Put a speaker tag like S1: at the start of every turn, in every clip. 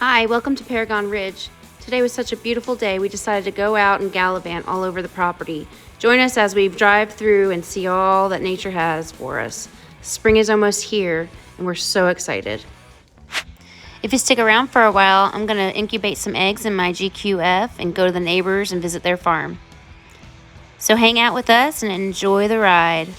S1: Hi, welcome to Paragon Ridge. Today was such a beautiful day, we decided to go out and gallivant all over the property. Join us as we drive through and see all that nature has for us. Spring is almost here, and we're so excited. If you stick around for a while, I'm gonna incubate some eggs in my GQF and go to the neighbors and visit their farm. So hang out with us and enjoy the ride.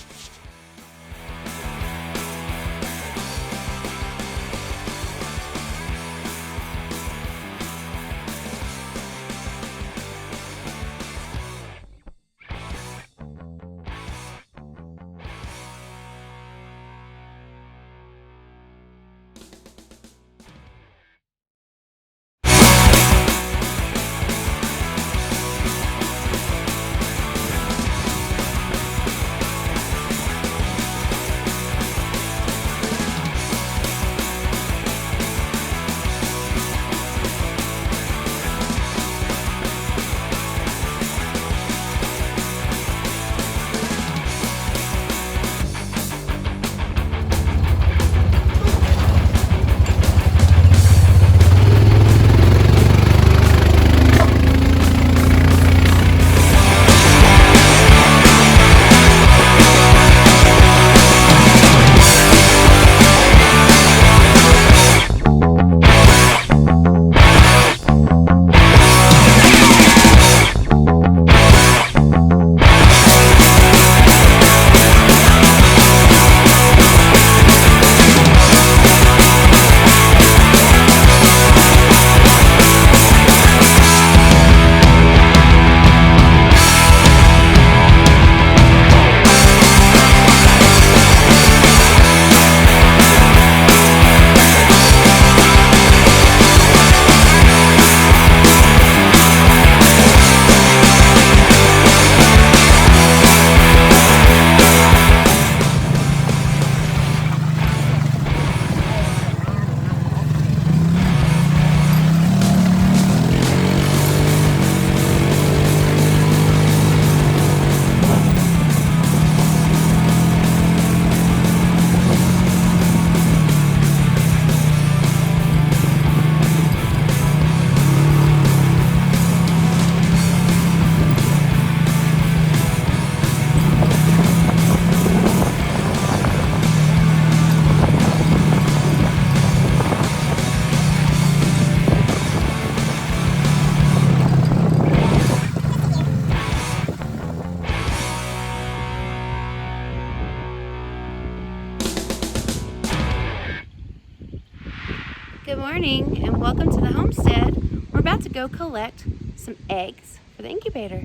S1: Good morning and welcome to the homestead. We're about to go collect some eggs for the incubator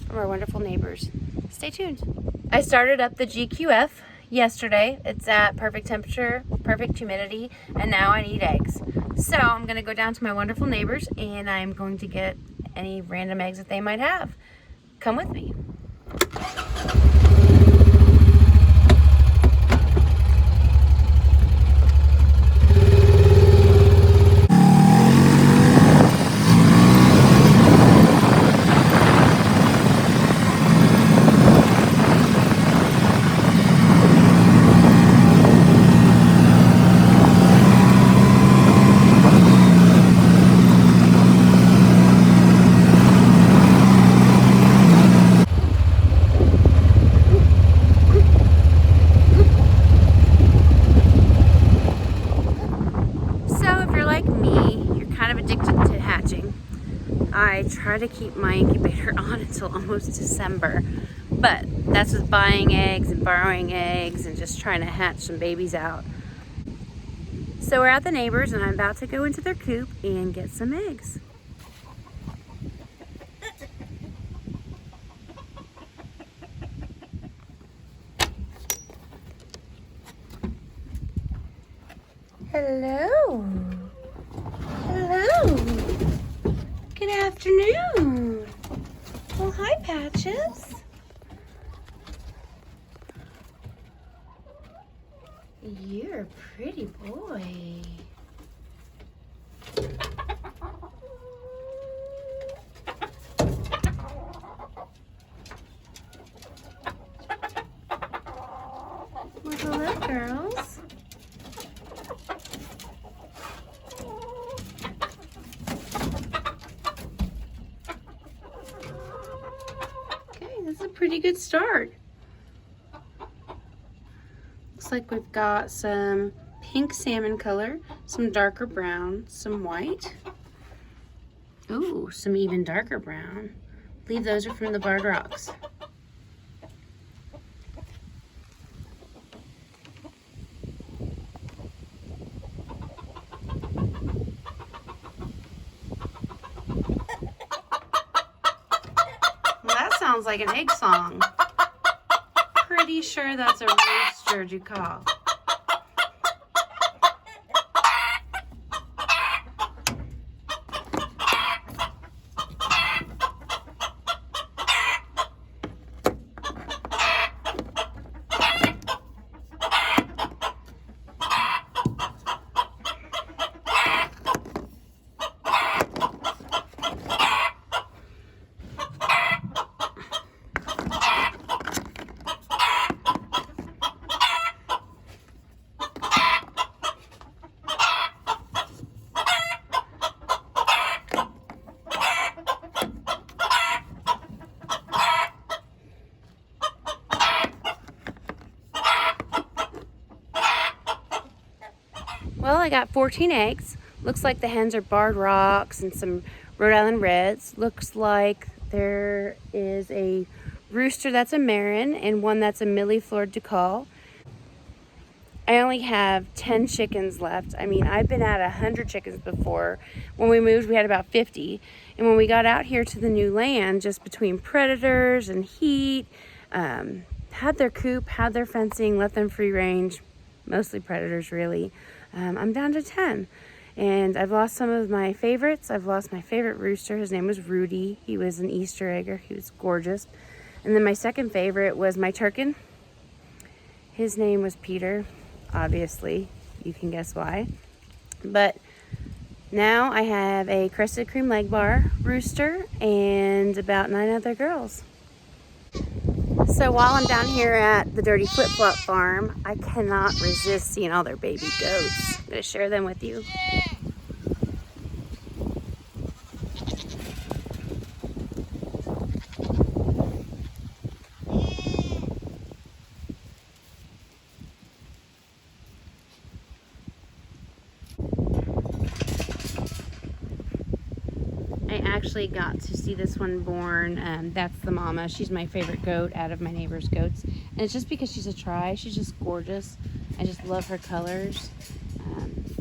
S1: from our wonderful neighbors. Stay tuned. I started up the GQF yesterday. It's at perfect temperature, perfect humidity, and now I need eggs. So I'm gonna go down to my wonderful neighbors and I'm going to get any random eggs that they might have. Come with me. I try to keep my incubator on until almost December, but that's with buying eggs and borrowing eggs and just trying to hatch some babies out. So we're at the neighbors and I'm about to go into their coop and get some eggs. Hello. Hello. Good afternoon. Well, hi, Patches. You're a pretty boy. Well, hello, girls. pretty good start. Looks like we've got some pink salmon color, some darker brown, some white. Ooh, some even darker brown. I believe those are from the barred rocks. Well, that sounds like an egg song. Pretty sure that's a rooster you call. Well, I got 14 eggs. Looks like the hens are barred rocks and some Rhode Island Reds. Looks like there is a rooster that's a Marin and one that's a millefleur Ducal. I only have 10 chickens left. I mean, I've been at 100 chickens before. When we moved, we had about 50. And when we got out here to the new land, just between predators and heat, had their coop, had their fencing, let them free range, mostly predators really. I'm down to 10. And I've lost some of my favorites. I've lost my favorite rooster. His name was Rudy. He was an Easter egger. He was gorgeous. And then my second favorite was my turkin. His name was Peter. Obviously, you can guess why. But now I have a crested cream leg bar rooster and about 9 other girls. So while I'm down here at the Dirty Flip Flop farm, I cannot resist seeing all their baby goats. I'm going to share them with you. I actually got to see this one born. That's the mama. She's my favorite goat out of my neighbor's goats. And it's just because she's a tri. She's just gorgeous. I just love her colors.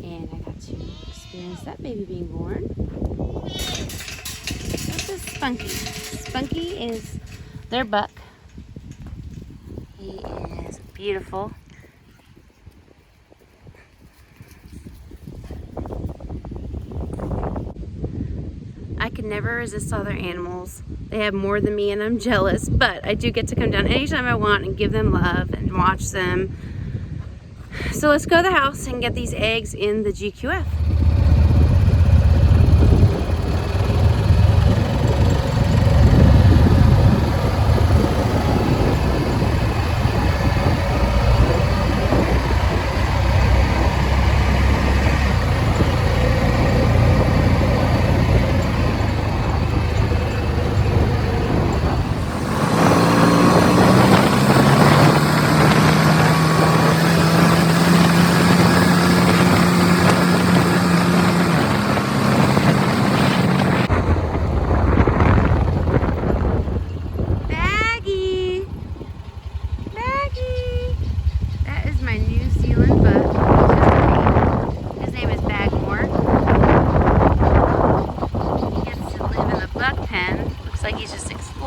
S1: And I got to experience that baby being born. This is Spunky. Spunky is their buck. He is beautiful. I could never resist other animals. They have more than me and I'm jealous, but I do get to come down anytime I want and give them love and watch them. So let's go to the house and get these eggs in the GQF.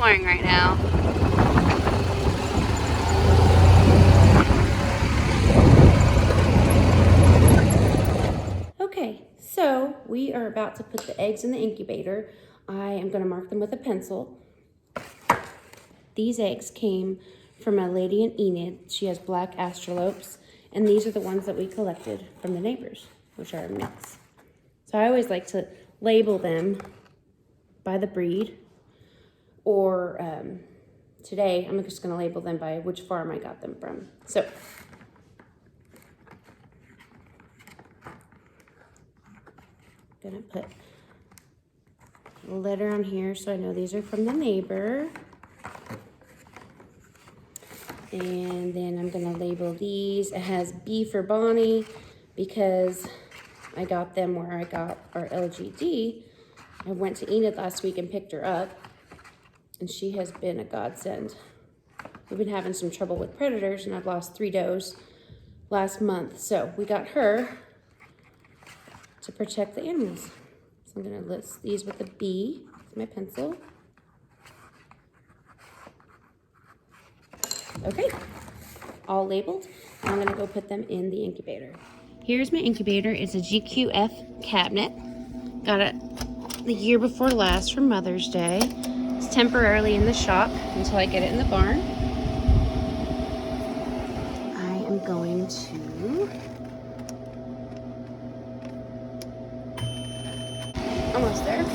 S1: Right now. Okay, so we are about to put the eggs in the incubator. I am going to mark them with a pencil. These eggs came from a lady in Enid. She has black astrolopes, and these are the ones that we collected from the neighbors, which are a mix. So I always like to label them by the breed, or today, I'm just going to label them by which farm I got them from. So, I'm going to put a letter on here so I know these are from the neighbor. And then I'm gonna label these. It has B for Bonnie because I got them where I got our LGD. I went to Enid last week and picked her up, and she has been a godsend. We've been having some trouble with predators, and I've lost 3 does last month. So we got her to protect the animals. So I'm gonna list these with a B with my pencil. Okay, all labeled. I'm gonna go put them in the incubator. Here's my incubator. It's a GQF cabinet. Got it the year before last for Mother's Day. It's temporarily in the shop until I get it in the barn. I am going to almost there.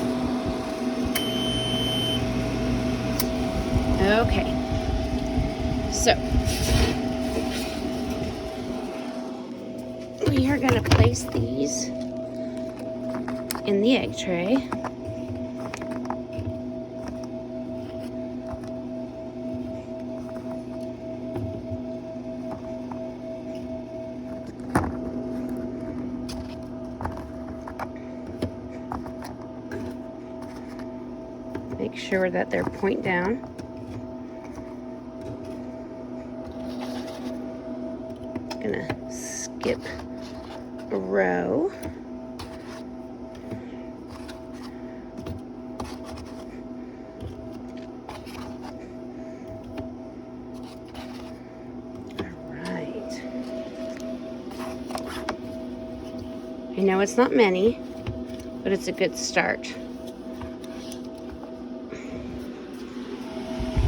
S1: Okay. So we are going to place these in the egg tray. Make sure that they're point down. Gonna skip a row. Alright. I know it's not many, but it's a good start.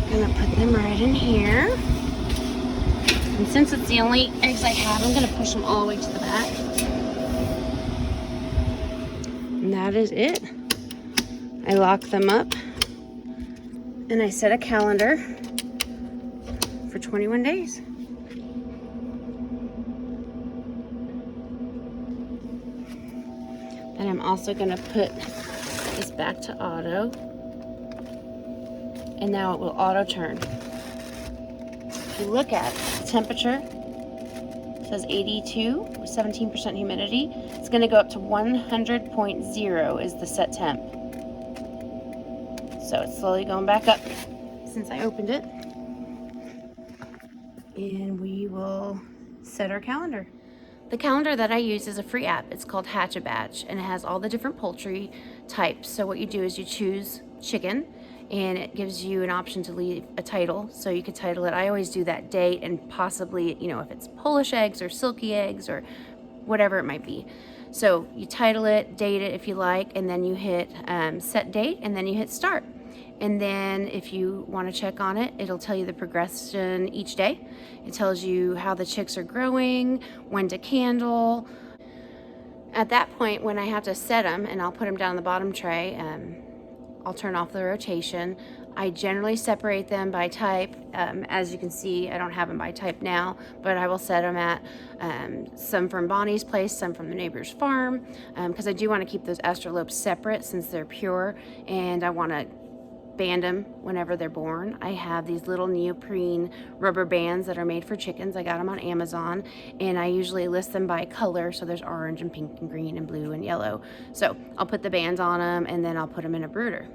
S1: Gonna put them right in here. And since it's the only eggs I have, I'm gonna push them all the way to the back. And that is it. I lock them up and I set a calendar for 21 days. Then I'm also gonna put this back to auto. And now it will auto turn. If you look at the temperature, it says 82 with 17% humidity. It's gonna go up to 100.0 is the set temp. So it's slowly going back up since I opened it. And we will set our calendar. The calendar that I use is a free app. It's called Hatch a Batch, and it has all the different poultry types. So what you do is you choose chicken, and it gives you an option to leave a title. So you could title it, I always do that date and possibly, you know, if it's Polish eggs or silky eggs or whatever it might be. So you title it, date it if you like, and then you hit set date, and then you hit start. And then if you want to check on it, it'll tell you the progression each day. It tells you how the chicks are growing, when to candle. At that point, when I have to set them, and I'll put them down the bottom tray, I'll turn off the rotation. I generally separate them by type. As you can see, I don't have them by type now, but I will set them at some from Bonnie's place, some from the neighbor's farm, because I do want to keep those estrolopes separate since they're pure, and I want to band them whenever they're born. I have these little neoprene rubber bands that are made for chickens. I got them on Amazon, and I usually list them by color. So there's orange and pink and green and blue and yellow. So I'll put the bands on them, and then I'll put them in a brooder.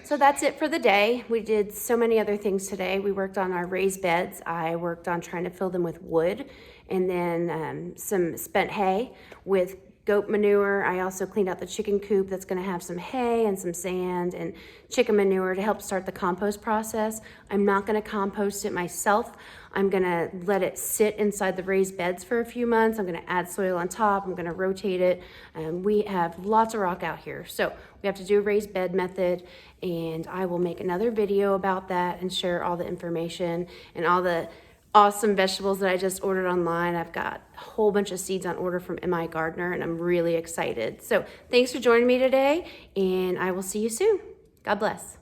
S1: So that's it for the day. We did so many other things today. We worked on our raised beds. I worked on trying to fill them with wood, and then some spent hay with goat manure. I also cleaned out the chicken coop that's gonna have some hay and some sand and chicken manure to help start the compost process. I'm not gonna compost it myself. I'm gonna let it sit inside the raised beds for a few months. I'm gonna add soil on top. I'm gonna rotate it. We have lots of rock out here. So we have to do a raised bed method, and I will make another video about that and share all the information and all the awesome vegetables that I just ordered online. I've got a whole bunch of seeds on order from M.I. Gardener, and I'm really excited. So thanks for joining me today, and I will see you soon. God bless.